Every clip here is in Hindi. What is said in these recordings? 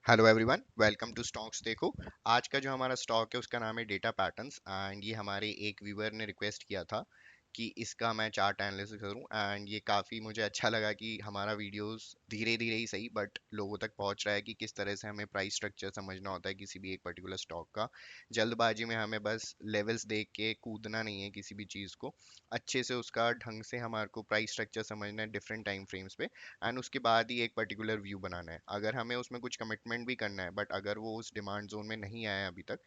Hello everyone, welcome to stocks Dekho. आज का जो हमारा स्टॉक है उसका नाम है डेटा पैटर्न्स एंड ये हमारे एक व्यूअर ने रिक्वेस्ट किया था कि इसका मैं चार्ट एनालिसिस करूं एंड ये काफ़ी मुझे अच्छा लगा कि हमारा वीडियोस धीरे धीरे ही सही बट लोगों तक पहुंच रहा है कि किस तरह से हमें प्राइस स्ट्रक्चर समझना होता है किसी भी एक पर्टिकुलर स्टॉक का। जल्दबाजी में हमें बस लेवल्स देख के कूदना नहीं है किसी भी चीज़ को, अच्छे से उसका ढंग से हमारे को प्राइस स्ट्रक्चर समझना है डिफरेंट टाइम फ्रेम्स पे एंड उसके बाद ही एक पर्टिकुलर व्यू बनाना है। अगर हमें उसमें कुछ कमिटमेंट भी करना है बट अगर वो उस डिमांड जोन में नहीं आया अभी तक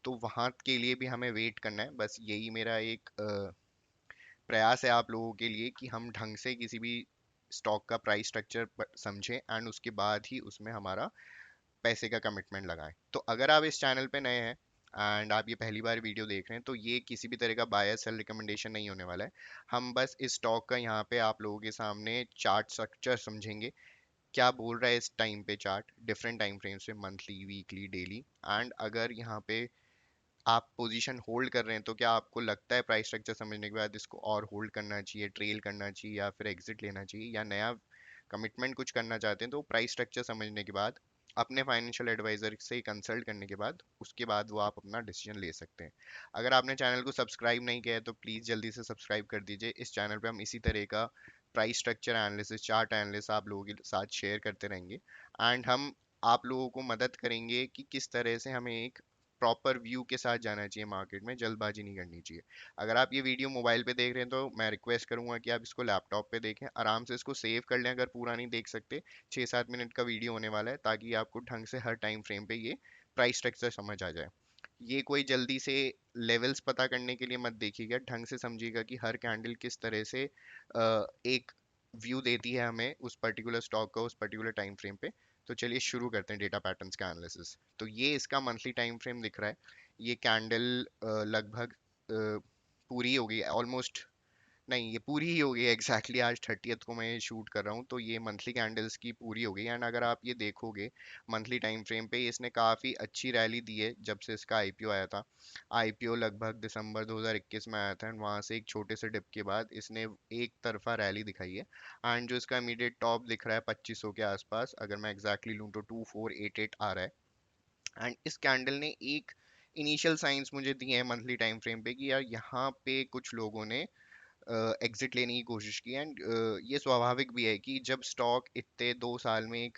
तो वहाँ के लिए भी हमें वेट करना है। बस यही मेरा एक प्रयास है आप लोगों के लिए कि हम ढंग से किसी भी स्टॉक का प्राइस स्ट्रक्चर समझें एंड उसके बाद ही उसमें हमारा पैसे का कमिटमेंट लगाएं। तो अगर आप इस चैनल पे नए हैं एंड आप ये पहली बार वीडियो देख रहे हैं तो ये किसी भी तरह का बाय सेल रिकमेंडेशन नहीं होने वाला है। हम बस इस स्टॉक का यहाँ पे आप लोगों के सामने चार्ट स्ट्रक्चर समझेंगे, क्या बोल रहा है इस टाइम पे चार्ट डिफरेंट टाइम फ्रेम्स पे, मंथली, वीकली, डेली। एंड अगर यहाँ पे आप पोजीशन होल्ड कर रहे हैं तो क्या आपको लगता है प्राइस स्ट्रक्चर समझने के बाद इसको और होल्ड करना चाहिए, ट्रेल करना चाहिए या फिर एग्जिट लेना चाहिए या नया कमिटमेंट कुछ करना चाहते हैं, तो प्राइस स्ट्रक्चर समझने के बाद अपने फाइनेंशियल एडवाइजर से कंसल्ट करने के बाद उसके बाद वो आप अपना डिसीजन ले सकते हैं। अगर आपने चैनल को सब्सक्राइब नहीं किया है तो प्लीज़ जल्दी से सब्सक्राइब कर दीजिए। इस चैनल पे हम इसी तरह का price structure analysis, chart analysis आप लोगों के साथ शेयर करते रहेंगे एंड हम आप लोगों को मदद करेंगे कि किस तरह से हमें एक प्रॉपर व्यू के साथ जाना चाहिए मार्केट में, जल्दबाजी नहीं करनी चाहिए। अगर आप ये वीडियो मोबाइल पे देख रहे हैं तो मैं रिक्वेस्ट करूंगा कि आप इसको लैपटॉप पे देखें, आराम से इसको सेव कर लें अगर पूरा नहीं देख सकते। 6-7 मिनट का वीडियो होने वाला है ताकि आपको ढंग से हर टाइम फ्रेम पे ये प्राइस स्ट्रक्चर समझ आ जाए। ये कोई जल्दी से लेवल्स पता करने के लिए मत देखिएगा, ढंग से समझिएगा कि हर कैंडल किस तरह से एक व्यू देती है हमें उस पर्टिकुलर स्टॉक का उस पर्टिकुलर टाइम फ्रेम पे। तो चलिए शुरू करते हैं डेटा पैटर्न्स का एनालिसिस। तो ये इसका मंथली टाइम फ्रेम दिख रहा है। ये कैंडल लगभग पूरी हो गई ऑलमोस्ट, नहीं ये पूरी ही हो गई एग्जैक्टली। आज 30th को मैं ये शूट कर रहा हूँ तो ये मंथली कैंडल्स की पूरी हो गई एंड अगर आप ये देखोगे मंथली टाइम फ्रेम पे इसने काफ़ी अच्छी रैली दी है जब से इसका आईपीओ आया था। आईपीओ लगभग दिसंबर 2021 में आया था एंड वहाँ से एक छोटे से डिप के बाद इसने एक तरफा रैली दिखाई है एंड जो इसका इमीडिएट टॉप दिख रहा है 2500 के आसपास, अगर मैं एग्जैक्टली लूँ तो 2488 आ रहा है। एंड इस कैंडल ने एक इनिशियल साइंस मुझे दिए हैं मंथली टाइम फ्रेम पे कि यार यहाँ पे कुछ लोगों ने एग्जिट लेने की कोशिश की एंड ये स्वाभाविक भी है कि जब स्टॉक इतने 2 साल में एक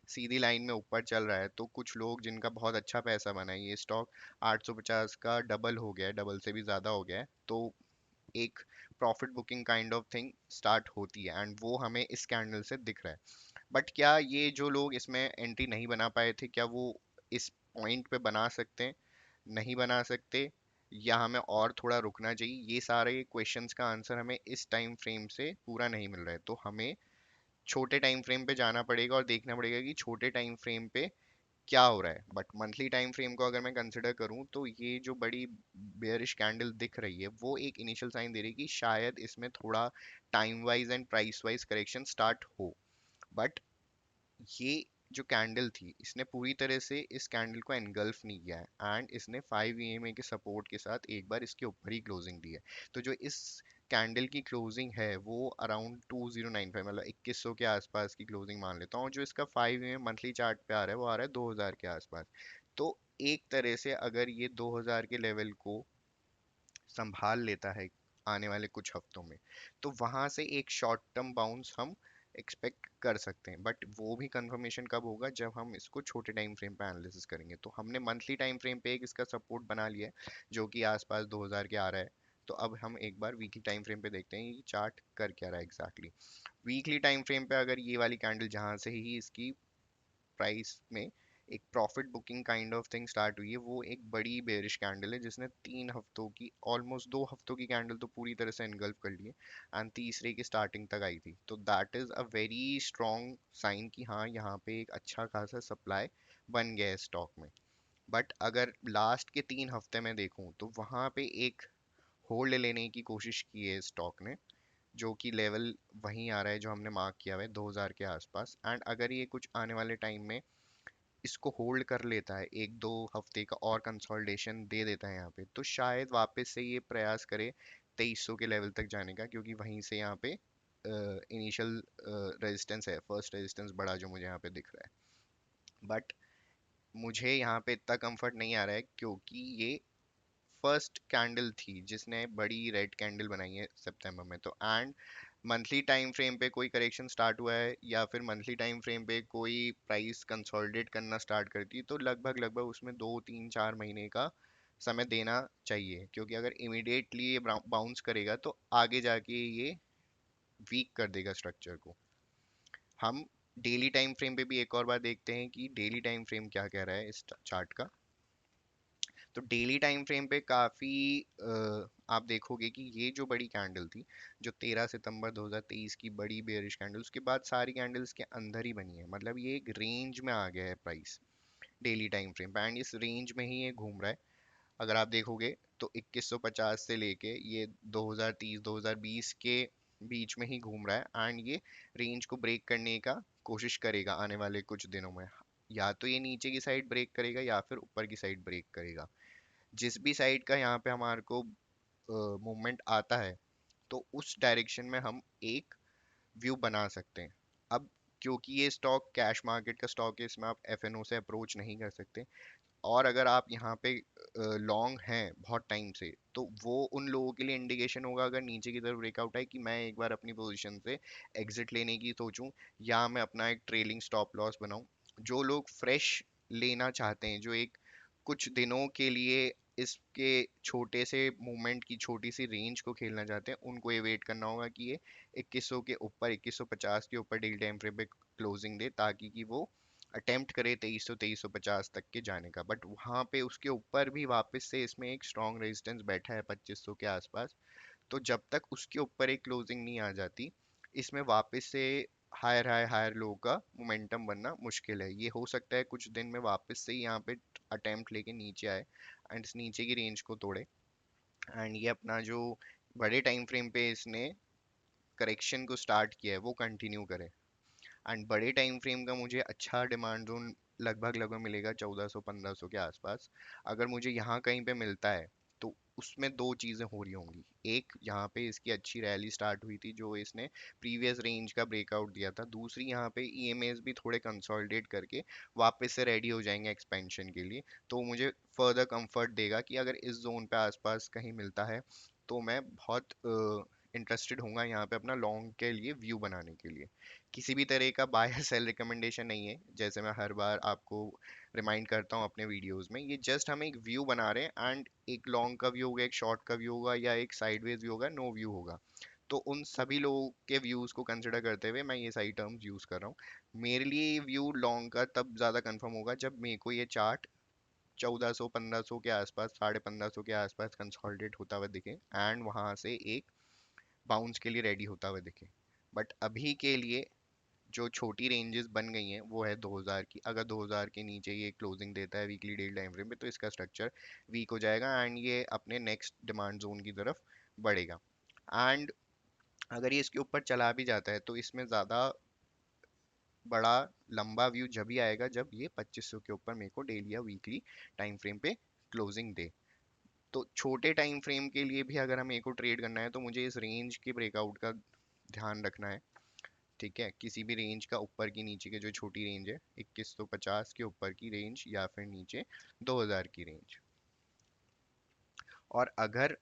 सीधी लाइन में ऊपर चल रहा है तो कुछ लोग जिनका बहुत अच्छा पैसा बना है, ये स्टॉक 850 का डबल हो गया है, डबल से भी ज़्यादा हो गया है, तो एक profit booking kind of thing start होती है एंड वो हमें इस कैंडल से दिख रहा है। बट क्या ये जो लोग इसमें एंट्री नहीं बना पाए थे क्या वो इस पॉइंट पे बना सकते हैं? नहीं बना सकते या हमें और थोड़ा रुकना चाहिए? ये सारे क्वेश्चंस का आंसर हमें इस टाइम फ्रेम से पूरा नहीं मिल रहा है, तो हमें छोटे टाइम फ्रेम पे जाना पड़ेगा और देखना पड़ेगा कि छोटे टाइम फ्रेम पे क्या हो रहा है। बट मंथली टाइम फ्रेम को अगर मैं कंसिडर करूं तो ये जो बड़ी बेयरिश कैंडल दिख रही है वो एक इनिशियल साइन दे रही है कि शायद इसमें थोड़ा time wise and price wise correction start हो। बट ये जो कैंडल थी इसने पूरी तरह से इस कैंडल को एनगल्फ नहीं किया है एंड इसने 5 EMA के सपोर्ट के साथ एक बार इसके ऊपर ही क्लोजिंग दी है। तो जो इस कैंडल की क्लोजिंग है वो अराउंड 2095, मतलब 2100 के आसपास की क्लोजिंग मान लेता हूँ। जो इसका 5 EMA मंथली चार्ट पे आ रहा है वो आ रहा है 2000 के आसपास। तो एक तरह से अगर ये 2000 के लेवल को संभाल लेता है आने वाले कुछ हफ्तों में तो वहां से एक शॉर्ट टर्म बाउंस हम एक्सपेक्ट कर सकते हैं। बट वो भी कंफर्मेशन कब होगा? जब हम इसको छोटे टाइम फ्रेम पे एनालिसिस करेंगे। तो हमने मंथली टाइम फ्रेम पे एक इसका सपोर्ट बना लिया है जो कि आसपास 2000 के आ रहा है। तो अब हम एक बार वीकली टाइम फ्रेम पे देखते हैं ये चार्ट कर क्या रहा है एग्जैक्टली। वीकली टाइम फ्रेम पे अगर ये वाली कैंडल जहां से ही इसकी प्राइस में एक profit booking kind of thing start हुई है, वो एक बड़ी बेरिश कैंडल है जिसने 3 हफ्तों की, ऑलमोस्ट 2 हफ्तों की कैंडल तो पूरी तरह से एनगल्फ कर ली है एंड तीसरे की स्टार्टिंग तक आई थी। तो that is a very strong sign कि हाँ यहाँ पे एक अच्छा खासा सप्लाई बन गया है स्टॉक में। बट अगर लास्ट के 3 हफ्ते में देखूं तो वहाँ पे एक होल्ड लेने की कोशिश की है स्टॉक ने, जो कि लेवल वहीं आ रहा है जो हमने मार्क किया हुआ है 2000 के आसपास। एंड अगर ये कुछ आने वाले टाइम में इसको होल्ड कर लेता है, 1-2 हफ्ते का और कंसोलिडेशन दे देता है यहाँ पे, तो शायद वापस से ये प्रयास करे 2300 के लेवल तक जाने का, क्योंकि वहीं से यहाँ पे इनिशियल रेजिस्टेंस है, फर्स्ट रेजिस्टेंस बड़ा जो मुझे यहाँ पे दिख रहा है। बट मुझे यहाँ पे इतना कंफर्ट नहीं आ रहा है क्योंकि ये फर्स्ट कैंडल थी जिसने बड़ी रेड कैंडल बनाई है सितंबर में। तो एंड मंथली टाइम फ्रेम पे कोई करेक्शन स्टार्ट हुआ है या फिर मंथली टाइम फ्रेम पे कोई प्राइस कंसोलिडेट करना स्टार्ट करती है तो लगभग लगभग उसमें 2 3 4 महीने का समय देना चाहिए, क्योंकि अगर इमिडिएटली ये बाउंस करेगा तो आगे जाके ये वीक कर देगा स्ट्रक्चर को। हम डेली टाइम फ्रेम पे भी एक और बार देखते हैं कि डेली टाइम फ्रेम क्या कह रहा है इस चार्ट का। तो डेली टाइम फ्रेम पे काफ़ी आप देखोगे कि ये जो बड़ी कैंडल थी, जो 13 सितंबर 2023 की बड़ी बेयरिश कैंडल, उसके बाद सारी कैंडल्स के अंदर ही बनी है। मतलब ये एक रेंज में आ गया है प्राइस डेली टाइम फ्रेम पे, एंड इस रेंज में ही ये घूम रहा है। अगर आप देखोगे तो 2150 से लेके ये 2030-2020 के बीच में ही घूम रहा है, एंड ये रेंज को ब्रेक करने का कोशिश करेगा आने वाले कुछ दिनों में। या तो ये नीचे की साइड ब्रेक करेगा या फिर ऊपर की साइड ब्रेक करेगा। जिस भी साइड का यहाँ पे हमारे को मूवमेंट आता है तो उस डायरेक्शन में हम एक व्यू बना सकते हैं। अब क्योंकि ये स्टॉक कैश मार्केट का स्टॉक है, इसमें आप एफएनओ से अप्रोच नहीं कर सकते। और अगर आप यहाँ पे लॉन्ग हैं बहुत टाइम से तो वो उन लोगों के लिए इंडिकेशन होगा, अगर नीचे की तरफ ब्रेकआउट है, कि मैं एक बार अपनी पोजीशन से एग्जिट लेने की सोचूं या मैं अपना एक ट्रेलिंग स्टॉप लॉस बनाऊं। जो लोग फ्रेश लेना चाहते हैं, जो एक कुछ दिनों के लिए इसके छोटे से मूवमेंट की छोटी सी रेंज को खेलना चाहते हैं, उनको ये वेट करना होगा कि ये 2100 के ऊपर, 2150 के ऊपर डेली टाइम फ्रेम पे क्लोजिंग दे, ताकि कि वो अटेम्प्ट करे 2300 2350 तक के जाने का। बट वहाँ पे उसके ऊपर भी वापस से इसमें एक स्ट्रॉन्ग रेजिस्टेंस बैठा है 2500 के आसपास। तो जब तक उसके ऊपर एक क्लोजिंग नहीं आ जाती, इसमें वापस से हायर हाई हायर लो का मोमेंटम बनना मुश्किल है। ये हो सकता है कुछ दिन में वापस से यहाँ पे अटेम्प्ट लेके नीचे आए एंड इस नीचे की रेंज को तोड़े, एंड ये अपना जो बड़े टाइम फ्रेम पे इसने करेक्शन को स्टार्ट किया है वो कंटिन्यू करे। एंड बड़े टाइम फ्रेम का मुझे अच्छा डिमांड जोन लगभग लगभग मिलेगा 1400 1500 के आसपास। अगर मुझे यहाँ कहीं पे मिलता है तो उसमें दो चीज़ें हो रही होंगी। एक, यहाँ पे इसकी अच्छी रैली स्टार्ट हुई थी जो इसने प्रीवियस रेंज का ब्रेकआउट दिया था। दूसरी, यहाँ पे ईएमएस भी थोड़े कंसोलिडेट करके वापस से रेडी हो जाएंगे एक्सपेंशन के लिए। तो मुझे फर्दर कंफर्ट देगा कि अगर इस जोन पे आसपास कहीं मिलता है तो मैं बहुत इंटरेस्टेड होऊंगा यहाँ पे अपना लॉन्ग के लिए व्यू बनाने के लिए। किसी भी तरह का बाय सेल रिकमेंडेशन नहीं है, जैसे मैं हर बार आपको रिमाइंड करता हूँ अपने वीडियोस में। ये जस्ट हम एक व्यू बना रहे हैं, एंड एक लॉन्ग का व्यू होगा, एक शॉर्ट का व्यू होगा, या एक साइडवेज व्यू होगा, नो व्यू होगा। तो उन सभी लोगों के व्यूज को कंसिडर करते हुए मैं ये सारी टर्म्स यूज कर रहा हूँ। मेरे लिए ये व्यू लॉन्ग का तब ज़्यादा कंफर्म होगा जब मेरे को ये चार्ट 1400 1500 के आसपास, 1550 के आसपास कंसोलिडेट होता हुआ दिखे एंड वहाँ से एक बाउंस के लिए रेडी होता हुआ दिखे। बट अभी के लिए जो छोटी रेंजेस बन गई हैं वो है 2000 की। अगर 2000 के नीचे ये क्लोजिंग देता है वीकली डेली टाइम फ्रेम पे तो इसका स्ट्रक्चर वीक हो जाएगा एंड ये अपने नेक्स्ट डिमांड जोन की तरफ बढ़ेगा। एंड अगर ये इसके ऊपर चला भी जाता है तो इसमें ज़्यादा बड़ा लंबा व्यू जब ही आएगा जब ये 2500 के ऊपर मेरे को डेली या वीकली टाइम फ्रेम पे क्लोजिंग दे। तो छोटे टाइम फ्रेम के लिए भी अगर हमें को ट्रेड करना है तो मुझे इस रेंज के ब्रेकआउट का ध्यान रखना है। ठीक है, किसी भी रेंज का ऊपर की नीचे के जो छोटी रेंज है 2150 के ऊपर की रेंज या फिर नीचे 2000 की रेंज। और अगर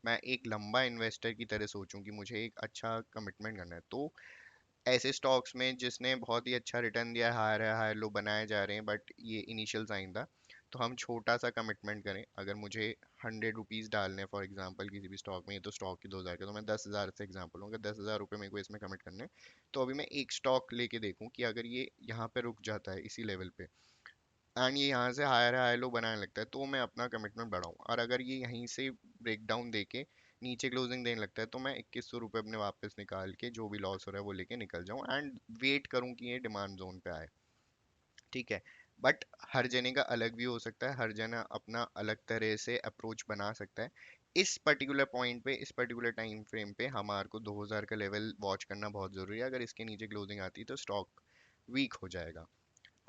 मैं एक लंबा इन्वेस्टर की तरह सोचूं कि मुझे एक अच्छा कमिटमेंट करना है तो ऐसे स्टॉक्स में जिसने बहुत ही अच्छा रिटर्न दिया है, हायर है, हायर लो बनाए जा रहे हैं, बट ये इनिशियल साइन था, तो हम छोटा सा कमिटमेंट करें। अगर मुझे 100 रुपीज़ डालने हैं फॉर एग्जांपल किसी भी स्टॉक में, ये तो स्टॉक की 2000 का, तो मैं 10,000 से एग्जांपल हूँ, अगर 10,000 रुपये मेरे को इसमें कमिट करने हैं, तो अभी मैं एक स्टॉक लेके देखूँ कि अगर ये यहाँ पे रुक जाता है इसी लेवल पे एंड ये यहाँ से हायर हाई लो बनाने लगता है तो मैं अपना कमिटमेंट बढ़ाऊँ। और अगर ये यहीं से ब्रेक डाउन देके नीचे क्लोजिंग देने लगता है तो मैं 2100 रुपये अपने वापस निकाल के जो भी लॉस हो रहा है वो लेके निकल जाऊँ एंड वेट करूँ कि ये डिमांड जोन पे आए। ठीक है, बट हर जने का अलग व्यू हो सकता है, हर जना अपना अलग तरह से अप्रोच बना सकता है। इस पर्टिकुलर पॉइंट पे, इस पर्टिकुलर टाइम फ्रेम पे हमारे को 2000 का लेवल वॉच करना बहुत ज़रूरी है। अगर इसके नीचे क्लोजिंग आती है तो स्टॉक वीक हो जाएगा।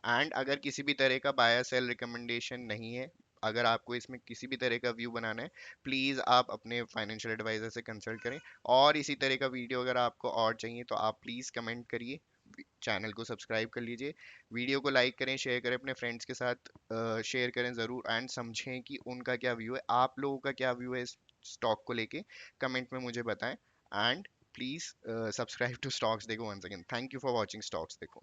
एंड अगर किसी भी तरह का बाय सेल रिकमेंडेशन नहीं है, अगर आपको इसमें किसी भी तरह का व्यू बनाना है, प्लीज़ आप अपने फाइनेंशियल एडवाइजर से कंसल्ट करें। और इसी तरह का वीडियो अगर आपको और चाहिए तो आप प्लीज़ कमेंट करिए। चैनल को सब्सक्राइब कर लीजिए, वीडियो को लाइक करें, शेयर करें अपने फ्रेंड्स के साथ, शेयर करें ज़रूर, एंड समझें कि उनका क्या व्यू है, आप लोगों का क्या व्यू है इस स्टॉक को लेके, कमेंट में मुझे बताएं। And please subscribe to stocks Dekho. Once again thank you for watching stocks देखो।